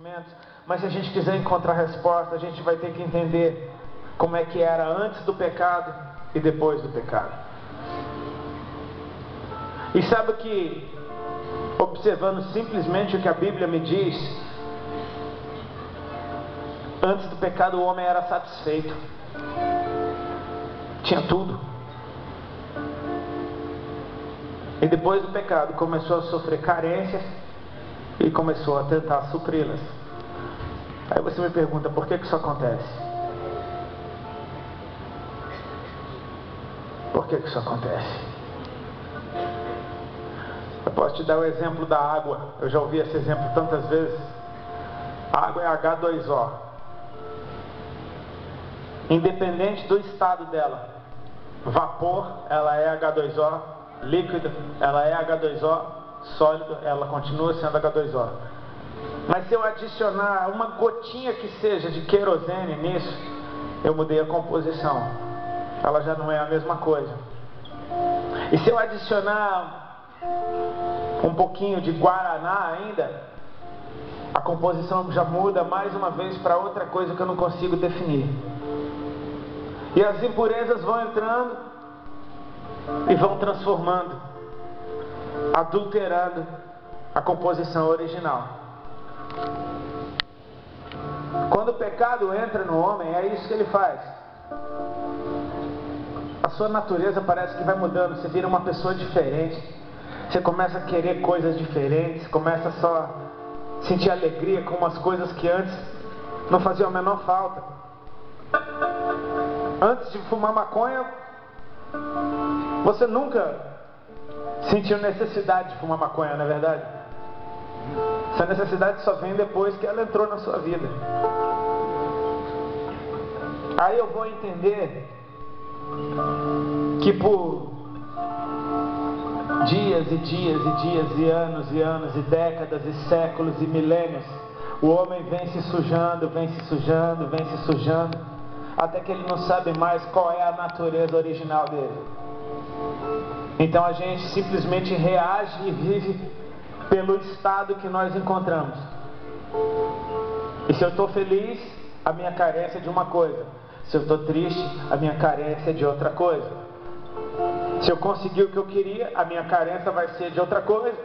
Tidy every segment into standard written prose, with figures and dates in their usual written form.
conhecimentos, mas se a gente quiser encontrar resposta, a gente vai ter que entender como é que era antes do pecado e depois do pecado. E sabe que, observando simplesmente o que a Bíblia me diz, antes do pecado o homem era satisfeito, tinha tudo. E depois do pecado começou a sofrer carências e começou a tentar supri-las. Aí você me pergunta, por que isso acontece? Por que isso acontece? Eu posso te dar o exemplo da água. Eu já ouvi esse exemplo tantas vezes. A água é H2O. Independente do estado dela, vapor, ela é H2O, líquido, ela é H2O, sólido, ela continua sendo H2O. Mas se eu adicionar uma gotinha que seja de querosene nisso, eu mudei a composição. Ela já não é a mesma coisa. E se eu adicionar um pouquinho de guaraná ainda, a composição já muda mais uma vez para outra coisa que eu não consigo definir. E as impurezas vão entrando e vão transformando, adulterando a composição original. Quando o pecado entra no homem, é isso que ele faz. A sua natureza parece que vai mudando, você vira uma pessoa diferente, você começa a querer coisas diferentes, começa só a sentir alegria com umas coisas que antes não faziam a menor falta. Antes de fumar maconha, você nunca sentiu necessidade de fumar maconha, não é verdade? Essa necessidade só vem depois que ela entrou na sua vida. Aí eu vou entender que por dias e dias e dias e anos e anos e décadas e séculos e milênios, o homem vem se sujando, vem se sujando, vem se sujando, até que ele não sabe mais qual é a natureza original dele. Então a gente simplesmente reage e vive pelo estado que nós encontramos. E se eu estou feliz, a minha carência é de uma coisa. Se eu estou triste, a minha carência é de outra coisa. Se eu conseguir o que eu queria, a minha carência vai ser de outra coisa.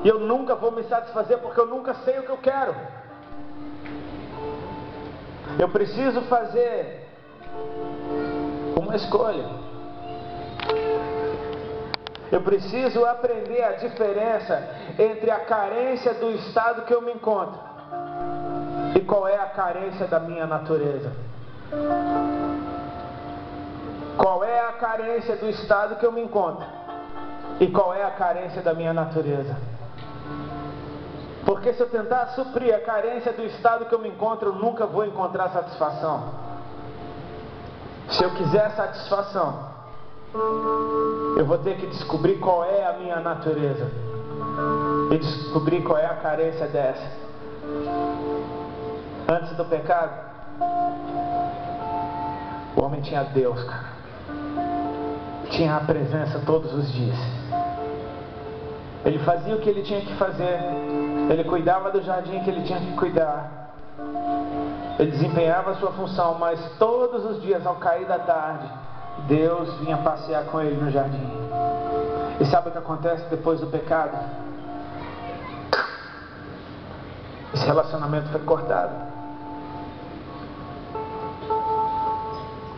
E eu nunca vou me satisfazer porque eu nunca sei o que eu quero. Eu preciso fazer uma escolha. Eu preciso aprender a diferença entre a carência do estado que eu me encontro e qual é a carência da minha natureza. Qual é a carência do estado que eu me encontro e qual é a carência da minha natureza. Porque se eu tentar suprir a carência do estado que eu me encontro, eu nunca vou encontrar satisfação. Se eu quiser satisfação, eu vou ter que descobrir qual é a minha natureza e descobrir qual é a carência dessa. Antes do pecado, o homem tinha Deus, cara. Tinha a presença todos os dias. Ele fazia o que ele tinha que fazer. Ele cuidava do jardim que ele tinha que cuidar. Ele desempenhava a sua função, mas todos os dias, ao cair da tarde, Deus vinha passear com ele no jardim. E sabe o que acontece depois do pecado? Esse relacionamento foi cortado.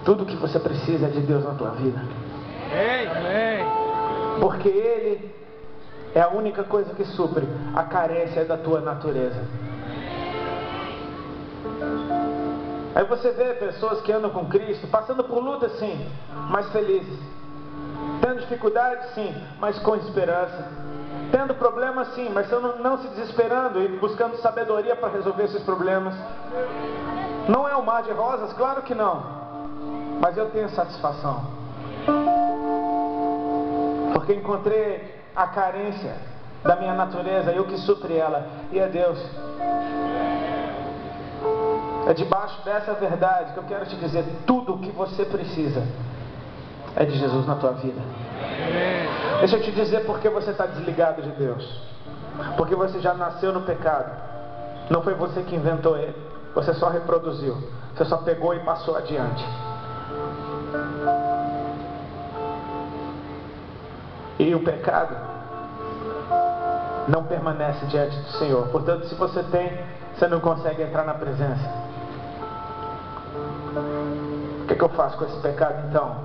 Tudo que você precisa é de Deus na tua vida. Amém. Porque Ele é a única coisa que supre a carência da tua natureza. Aí você vê pessoas que andam com Cristo, passando por lutas sim, mas felizes. Tendo dificuldade sim, mas com esperança. Tendo problemas sim, mas não se desesperando e buscando sabedoria para resolver esses problemas. Não é um mar de rosas? Claro que não. Mas eu tenho satisfação. Porque encontrei a carência da minha natureza e o que supre ela. E é Deus. É debaixo dessa verdade que eu quero te dizer: tudo o que você precisa é de Jesus na tua vida. Deixa eu te dizer por que você está desligado de Deus. Porque você já nasceu no pecado. Não foi você que inventou ele. Você só reproduziu. Você só pegou e passou adiante. E o pecado não permanece diante do Senhor. Portanto, se você tem, você não consegue entrar na presença. O que eu faço com esse pecado então?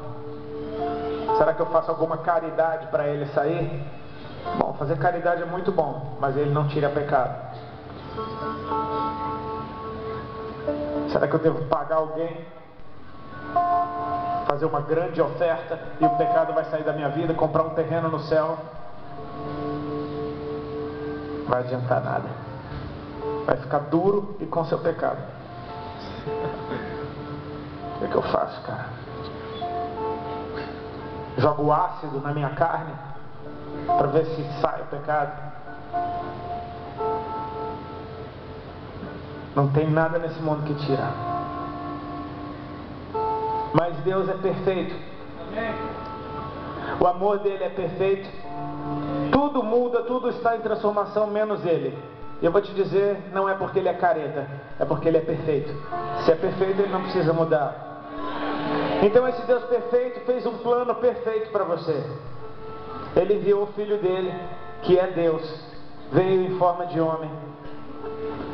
Será que eu faço alguma caridade para ele sair? Bom, fazer caridade é muito bom, mas ele não tira pecado. Será que eu devo pagar alguém? Fazer uma grande oferta e o pecado vai sair da minha vida? Comprar um terreno no céu? Não vai adiantar nada. Vai ficar duro e com seu pecado. O que eu faço, cara? Jogo ácido na minha carne para ver se sai o pecado? Não tem nada nesse mundo que tira. Mas Deus é perfeito. O amor dele é perfeito. Tudo muda, tudo está em transformação, menos ele. E eu vou te dizer, não é porque ele é careta, é porque ele é perfeito. Se é perfeito, ele não precisa mudar. Então esse Deus perfeito fez um plano perfeito para você. Ele enviou o Filho dele, que é Deus, veio em forma de homem,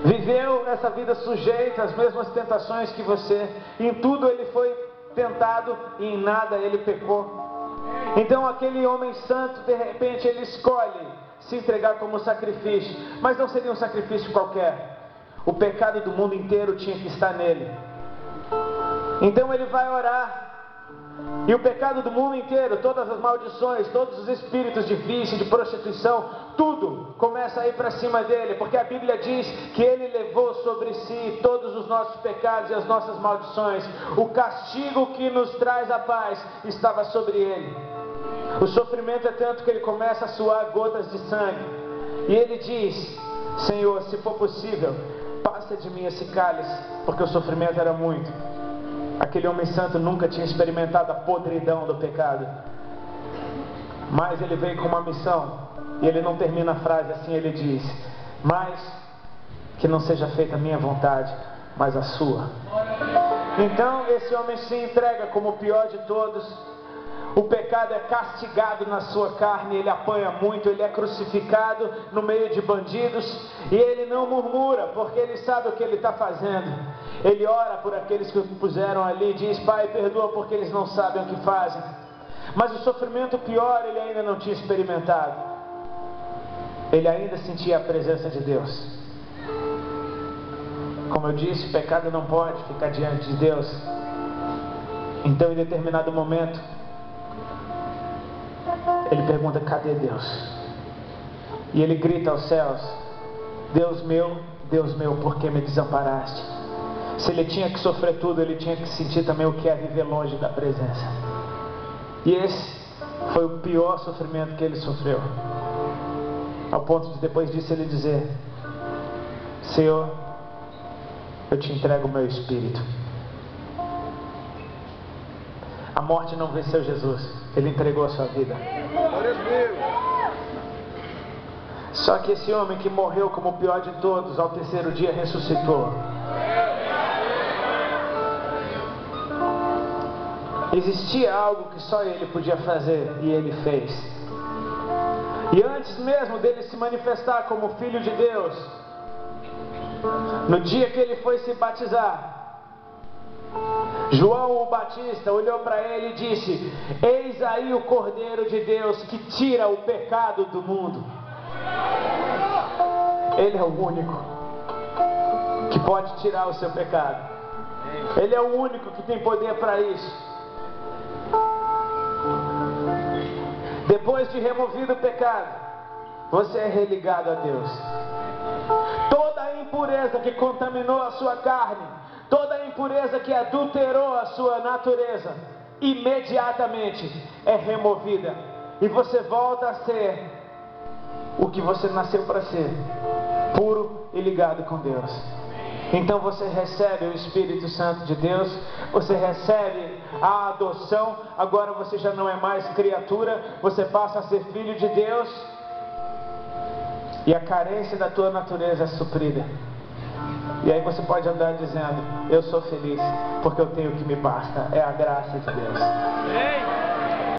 viveu essa vida sujeita às mesmas tentações que você. Em tudo ele foi tentado e em nada ele pecou. Então aquele homem santo, de repente, ele escolhe se entregar como sacrifício. Mas não seria um sacrifício qualquer. O pecado do mundo inteiro tinha que estar nele. Então ele vai orar. E o pecado do mundo inteiro, todas as maldições, todos os espíritos de vício, de prostituição, tudo começa a ir para cima dele, porque a Bíblia diz que ele levou sobre si todos os nossos pecados e as nossas maldições. O castigo que nos traz a paz estava sobre ele. O sofrimento é tanto que ele começa a suar gotas de sangue. E ele diz: Senhor, se for possível, passa de mim esse cálice, porque o sofrimento era muito. Aquele homem santo nunca tinha experimentado a podridão do pecado. Mas ele veio com uma missão. E ele não termina a frase assim, ele diz: mas que não seja feita a minha vontade, mas a sua. Então esse homem se entrega como o pior de todos. O pecado é castigado na sua carne, ele apanha muito, ele é crucificado no meio de bandidos, e ele não murmura, porque ele sabe o que ele está fazendo. Ele ora por aqueles que o puseram ali e diz: Pai, perdoa porque eles não sabem o que fazem. Mas o sofrimento pior ele ainda não tinha experimentado. Ele ainda sentia a presença de Deus. Como eu disse, o pecado não pode ficar diante de Deus. Então em determinado momento ele pergunta: cadê Deus? E ele grita aos céus: Deus meu, por que me desamparaste? Se ele tinha que sofrer tudo, ele tinha que sentir também o que é viver longe da presença. E esse foi o pior sofrimento que ele sofreu, ao ponto de depois disso ele dizer: Senhor, eu te entrego o meu espírito. A morte não venceu Jesus, ele entregou a sua vida. Só que esse homem que morreu como o pior de todos, ao terceiro dia ressuscitou. Existia algo que só ele podia fazer, e ele fez. E antes mesmo dele se manifestar como Filho de Deus, no dia que ele foi se batizar, João o Batista olhou para ele e disse: eis aí o Cordeiro de Deus que tira o pecado do mundo. Ele é o único que pode tirar o seu pecado. Ele é o único que tem poder para isso. Depois de removido o pecado, você é religado a Deus. Toda a impureza que contaminou a sua carne, toda a impureza que adulterou a sua natureza, imediatamente é removida. E você volta a ser o que você nasceu para ser, puro e ligado com Deus. Então você recebe o Espírito Santo de Deus, você recebe a adoção. Agora você já não é mais criatura, você passa a ser filho de Deus. E a carência da tua natureza é suprida. E aí você pode andar dizendo: eu sou feliz porque eu tenho o que me basta, é a graça de Deus. Amém.